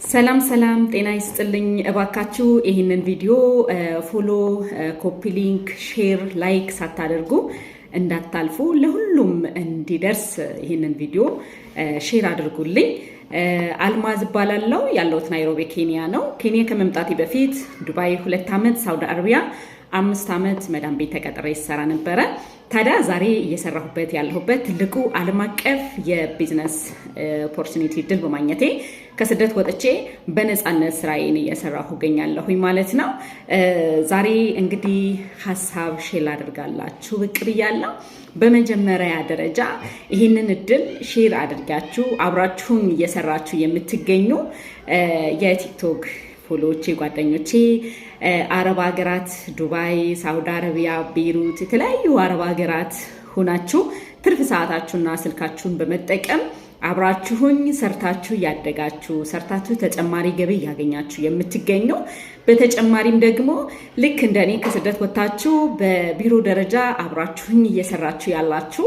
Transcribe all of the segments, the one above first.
ሰላም ጤና ይስጥልኝ እባካችሁ ይሄንን ቪዲዮ ፎሎ ኮፒ ሊንክ ሼር ላይክ ሳታደርጉ እንዳታልፉ ለሁሉም እንዲደርስ ይሄንን ቪዲዮ ሼር አድርጉልኝ። አልማዝ ባላለው ያለሁት ናይሮቢ ኬንያ ነው። ኬንያ ከመምጣቴ በፊት ዱባይ 2 ዓመት ሳውዲ አረቢያ 5 ዓመት መዳም ቤት ተቀጥሬ ይሰራ ነበር። ታዲያ ዛሬ እየሰራሁበት ያለሁበት ትልቁ ዓለም አቀፍ የቢዝነስ ኦፖርቹኒቲ ድል በማግኘቴ ከስደት ወጥቼ በነፃነት ስራዬን እየሰራሁ እገኛለሁ ማለት ነው። ዛሬ እንግዲህ ሐሳብ ሼር አድርጋላችሁ ብቅ ብያለሁ። በመጀመሪያ ደረጃ ይህንን እድል ሼር አድርጋችሁ አብራችሁን እየሰራችሁ የምትገኙ የቲክቶክ ፎሎዎቼ ጓደኞቼ አረብ ሀገራት ዱባይ፣ ሳውዲ አረቢያ፣ ቤይሩት የተለያዩ አረብ ሀገራት ሆናችሁ ትርፍ ሰዓታችሁና ስልካችሁን በመጠቀም አብራችሁኝ ሰርታችሁ ያደጋችሁ ሰርታችሁ ተጨማሪ ገቢ ያገኛችሁ የምትገኙ በተጨማሪም ደግሞ ልክ እንደኔ ከስደት ወጣችሁ በቢሮ ደረጃ አብራችሁኝ እየሰራችሁ ያላችሁ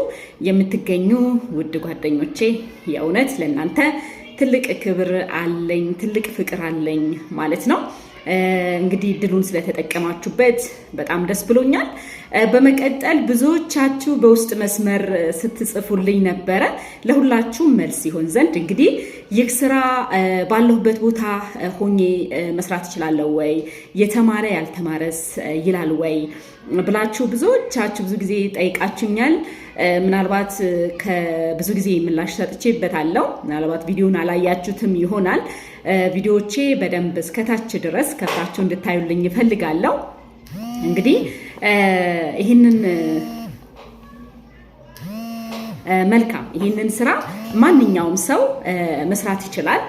የምትገኙ ውድ ጓደኞቼ የእውነት ለእናንተ ትልቅ ክብር አለኝ፣ ትልቅ ፍቅር አለኝ ማለት ነው። እንግዲህ ድሉን ስለተጠቀማችሁበት በጣም ደስ ብሎኛል። በመቀጠል ብዙዎቻችሁ በውስጥ መስመር ስትጽፉልኝ ነበረ። ለሁላችሁ መልስ ይሆን ዘንድ እንግዲህ ይህ ስራ ባለሁበት ቦታ ሆኜ መስራት እችላለሁ ወይ፣ የተማረ ያልተማረስ ይላል ወይ ብላችሁ ብዙዎቻችሁ ብዙ ጊዜ ጠይቃችሁኛል። ምናልባት ከብዙ ጊዜ ምላሽ ሰጥቼበታለሁ። ምናልባት ቪዲዮን አላያችሁትም ይሆናል። ቪዲዮዎቼ በደንብ እስከታች ድረስ ከፍታችሁ እንድታዩልኝ እፈልጋለሁ። እንግዲህ ይህንን ስራ ማንኛውም ሰው መስራት ይችላል፣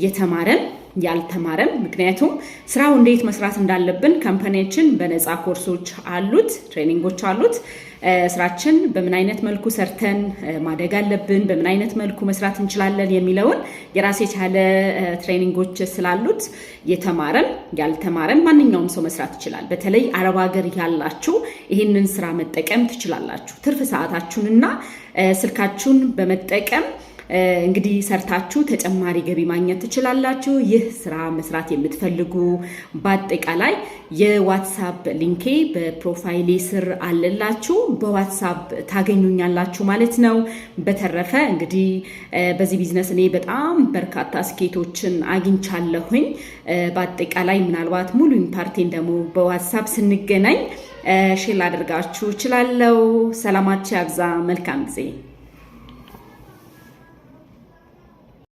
የተማረም ያልተማረም። ምክንያቱም ስራው እንዴት መስራት እንዳለብን ካምፓኒያችን በነፃ ኮርሶች አሉት፣ ትሬኒንጎች አሉት። ስራችን በምን አይነት መልኩ ሰርተን ማደግ አለብን፣ በምን አይነት መልኩ መስራት እንችላለን የሚለውን የራስ የቻለ ትሬኒንጎች ስላሉት የተማረም ያልተማረም ማንኛውም ሰው መስራት ይችላል። በተለይ አረብ ሀገር ያላችሁ ይህንን ስራ መጠቀም ትችላላችሁ። ትርፍ ሰዓታችሁንና ስልካችሁን በመጠቀም እንግዲህ ሰርታችሁ ተጨማሪ ገቢ ማግኘት ትችላላችሁ። ይህ ስራ መስራት የምትፈልጉ በአጠቃላይ የዋትስአፕ ሊንኬ በፕሮፋይሌ ስር አለላችሁ፣ በዋትስአፕ ታገኙኛላችሁ ማለት ነው። በተረፈ እንግዲህ በዚህ ቢዝነስ እኔ በጣም በርካታ ስኬቶችን አግኝቻለሁኝ። በአጠቃላይ ምናልባት ሙሉ ኢምፓርቴን ደግሞ በዋትስአፕ ስንገናኝ ሼር ላደርጋችሁ እችላለሁ። ሰላማችሁ ያብዛ። መልካም ጊዜ